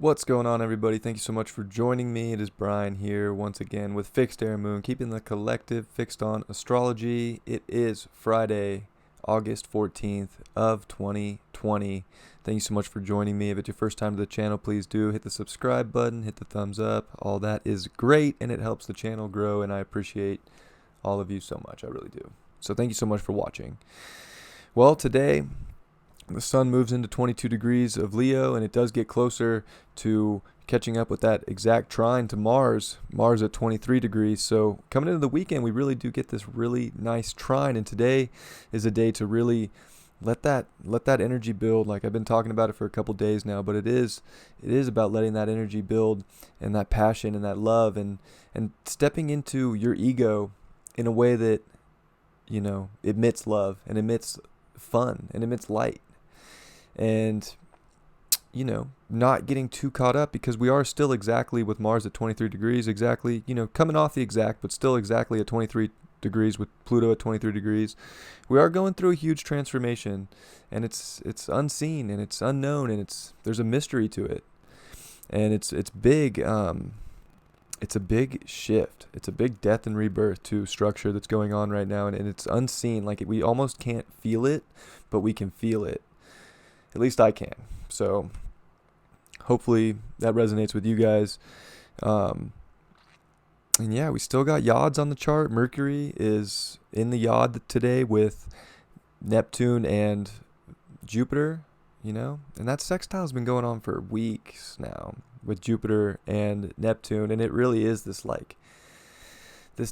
What's going on, everybody? Thank you so much for joining me. It is Brian here once again with Fixed Air Moon, keeping the collective fixed on astrology. It is Friday, August 14th of 2020. Thank you so much for joining me. If it's your first time to the channel, please do hit the subscribe button, hit the thumbs up. All that is great, and it helps the channel grow, and I appreciate all of you so much. I really do. So thank you so much for watching. Well, today the sun moves into 22 degrees of Leo, and it does get closer to catching up with that exact trine to Mars at 23 degrees. So coming into the weekend, we really do get this really nice trine, and today is a day to really let that energy build. Like I've been talking about it for a couple days now, but it is about letting that energy build, and that passion and that love, and stepping into your ego in a way that emits love and emits fun and emits light. And not getting too caught up, because we are still exactly with Mars at 23 degrees, exactly, coming off the exact, but still exactly at 23 degrees with Pluto at 23 degrees. We are going through a huge transformation, and it's unseen and it's unknown, and there's a mystery to it, and it's big. It's a big shift. It's a big death and rebirth to structure that's going on right now, and it's unseen. Like we almost can't feel it, but we can feel it. At least I can. So hopefully that resonates with you guys. And yeah, we still got yods on the chart. Mercury is in the yod today with Neptune and Jupiter, and that sextile has been going on for weeks now with Jupiter and Neptune. And it really is this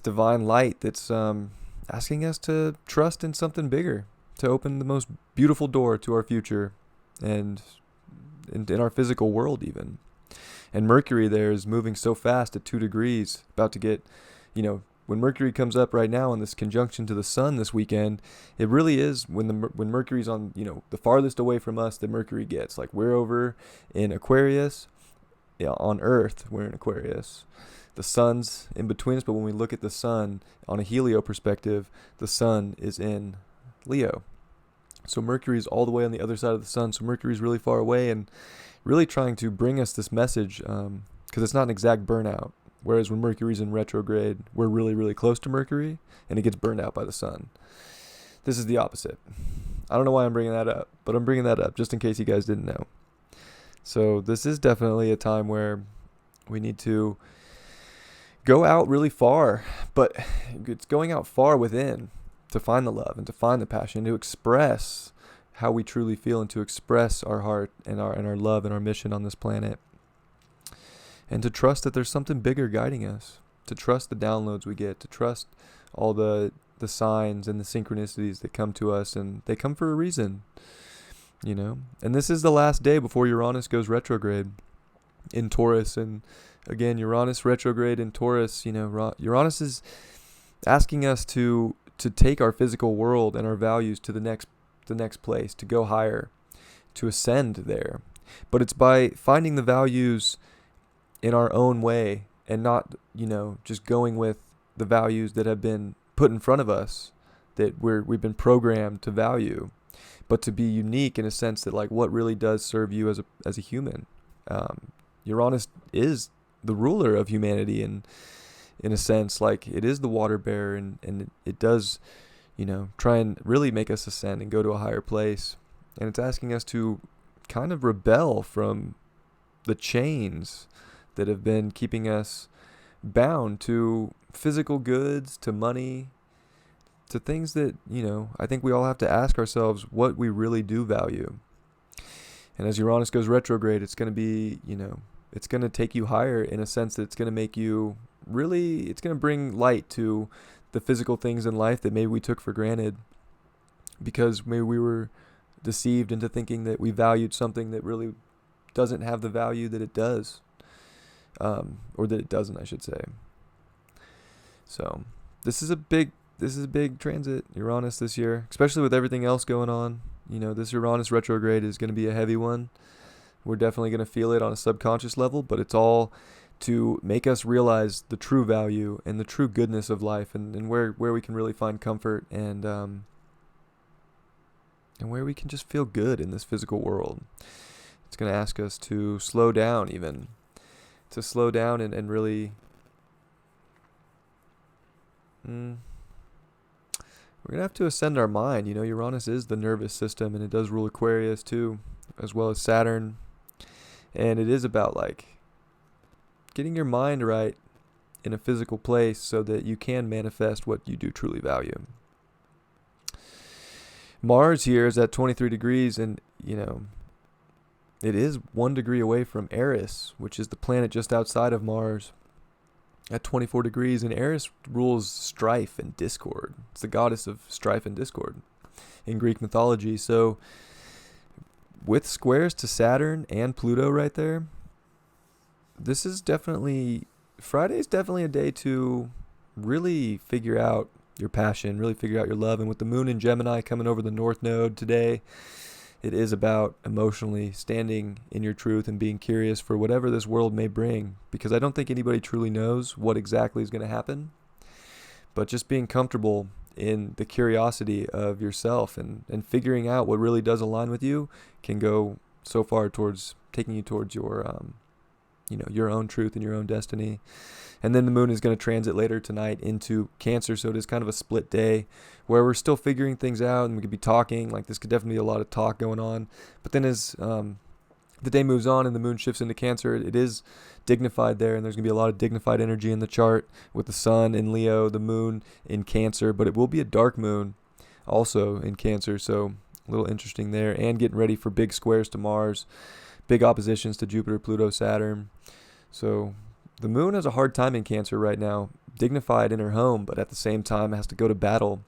divine light that's asking us to trust in something bigger, to open the most beautiful door to our future and in our physical world even. And Mercury there is moving so fast at 2 degrees, about to get, when Mercury comes up right now in this conjunction to the sun this weekend, it really is when Mercury's on, the farthest away from us that Mercury gets. Like we're over in Aquarius, on Earth, we're in Aquarius. The sun's in between us, but when we look at the sun on a helio perspective, the sun is in Leo. So Mercury's all the way on the other side of the sun. So Mercury's really far away and really trying to bring us this message, because it's not an exact burnout. Whereas when Mercury's in retrograde, we're really, really close to Mercury and it gets burned out by the sun. This is the opposite. I don't know why I'm bringing that up, but I'm bringing that up just in case you guys didn't know. So this is definitely a time where we need to go out really far, but it's going out far within, to find the love and to find the passion, to express how we truly feel, and to express our heart and our love and our mission on this planet, and to trust that there's something bigger guiding us, to trust the downloads we get, to trust all the signs and the synchronicities that come to us, and they come for a reason, and this is the last day before Uranus goes retrograde in Taurus. And again, Uranus retrograde in Taurus, Uranus is asking us to take our physical world and our values to the next place, to go higher, to ascend there. But it's by finding the values in our own way, and not, just going with the values that have been put in front of us, that we've been programmed to value, but to be unique in a sense that, like, what really does serve you as a human. Uranus is the ruler of humanity, and in a sense, like, it is the water bearer, and it does, try and really make us ascend and go to a higher place. And it's asking us to kind of rebel from the chains that have been keeping us bound to physical goods, to money, to things that, I think we all have to ask ourselves what we really do value. And as Uranus goes retrograde, it's going to be, it's going to take you higher, in a sense that it's going to make you really, it's going to bring light to the physical things in life that maybe we took for granted, because maybe we were deceived into thinking that we valued something that really doesn't have the value that it does, or that it doesn't, I should say. So this is a big transit, Uranus, this year, especially with everything else going on. This Uranus retrograde is going to be a heavy one. We're definitely going to feel it on a subconscious level, but it's all to make us realize the true value and the true goodness of life, and where we can really find comfort, and where we can just feel good in this physical world. It's going to ask us to slow down, even to slow down and really we're going to have to ascend our mind. Uranus is the nervous system, and it does rule Aquarius too, as well as Saturn. And it is about like getting your mind right in a physical place so that you can manifest what you do truly value. Mars here is at 23 degrees, and it is 1 degree away from Eris, which is the planet just outside of Mars, at 24 degrees. And Eris rules strife and discord. It's the goddess of strife and discord in Greek mythology. So with squares to Saturn and Pluto right there, Friday's definitely a day to really figure out your passion, really figure out your love. And with the moon in Gemini coming over the North Node today, it is about emotionally standing in your truth and being curious for whatever this world may bring, because I don't think anybody truly knows what exactly is going to happen. But just being comfortable in the curiosity of yourself and figuring out what really does align with you can go so far towards taking you towards your own truth and your own destiny. And then the moon is going to transit later tonight into Cancer, so it is kind of a split day where we're still figuring things out, and we could be talking. Like, this could definitely be a lot of talk going on. But then as the day moves on and the moon shifts into Cancer, it is dignified there, and there's going to be a lot of dignified energy in the chart with the sun in Leo, the moon in Cancer. But it will be a dark moon also in Cancer, so a little interesting there. And getting ready for big squares to Mars, big oppositions to Jupiter, Pluto, Saturn. So the moon has a hard time in Cancer right now, dignified in her home, but at the same time has to go to battle.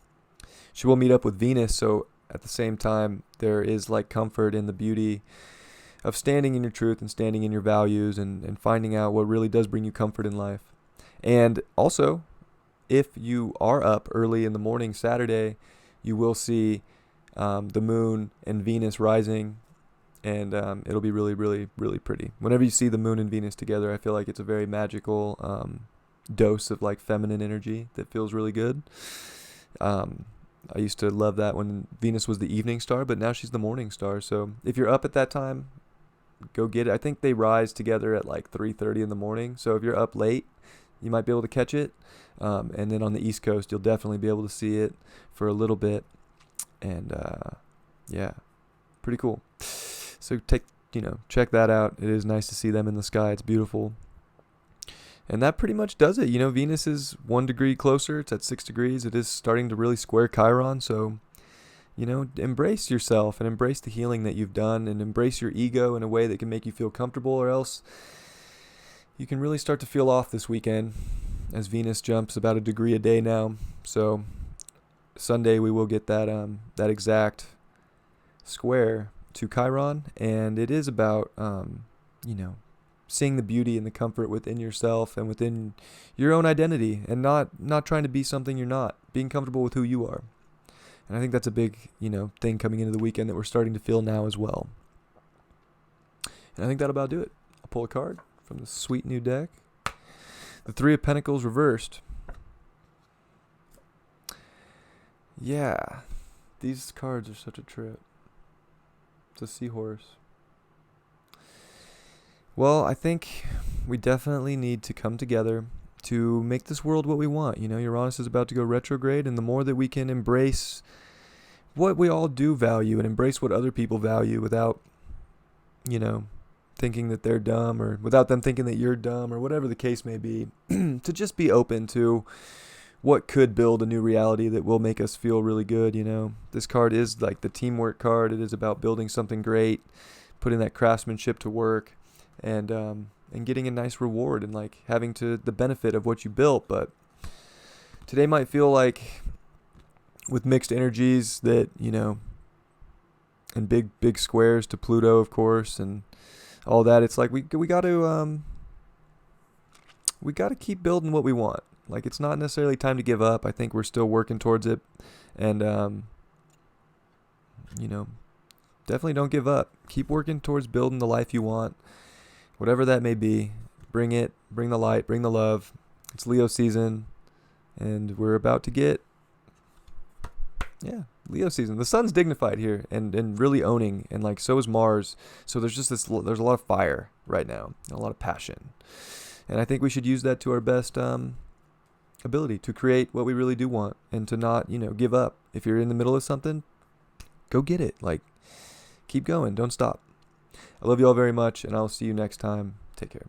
She will meet up with Venus, so at the same time there is like comfort in the beauty of standing in your truth and standing in your values and finding out what really does bring you comfort in life. And also, if you are up early in the morning Saturday, you will see the moon and Venus rising. And it'll be really, really, really pretty. Whenever you see the moon and Venus together, I feel like it's a very magical dose of like feminine energy that feels really good. I used to love that when Venus was the evening star, but now she's the morning star. So if you're up at that time, go get it. I think they rise together at like 3:30 in the morning. So if you're up late, you might be able to catch it. And then on the East Coast, you'll definitely be able to see it for a little bit. And yeah, pretty cool. So check that out. It is nice to see them in the sky. It's beautiful. And that pretty much does it. Venus is 1 degree closer. It's at 6 degrees. It is starting to really square Chiron. So, embrace yourself and embrace the healing that you've done and embrace your ego in a way that can make you feel comfortable, or else you can really start to feel off this weekend as Venus jumps about 1 degree a day now. So Sunday we will get that exact square to Chiron, and it is about seeing the beauty and the comfort within yourself and within your own identity, and not trying to be something you're not, being comfortable with who you are. And I think that's a big thing coming into the weekend that we're starting to feel now as well. And I think that'll about do it. I'll pull a card from the sweet new deck. The 3 of Pentacles reversed. Yeah, these cards are such a trip. It's a seahorse. Well, I think we definitely need to come together to make this world what we want. Uranus is about to go retrograde, and the more that we can embrace what we all do value and embrace what other people value without, thinking that they're dumb, or without them thinking that you're dumb, or whatever the case may be, to just be open to what could build a new reality that will make us feel really good. This card is like the teamwork card. It is about building something great, putting that craftsmanship to work, and getting a nice reward, and like having the benefit of what you built. But today might feel like, with mixed energies, that and big squares to Pluto, of course, and all that. It's like we got to keep building what we want. Like, it's not necessarily time to give up. I think we're still working towards it. And, definitely don't give up. Keep working towards building the life you want. Whatever that may be. Bring it. Bring the light. Bring the love. It's Leo season. And we're about to get, Leo season. The sun's dignified here and really owning, and like so is Mars. So there's just there's a lot of fire right now, and a lot of passion. And I think we should use that to our best ability to create what we really do want and to not, give up. If you're in the middle of something, go get it. Like, keep going. Don't stop. I love you all very much, and I'll see you next time. Take care.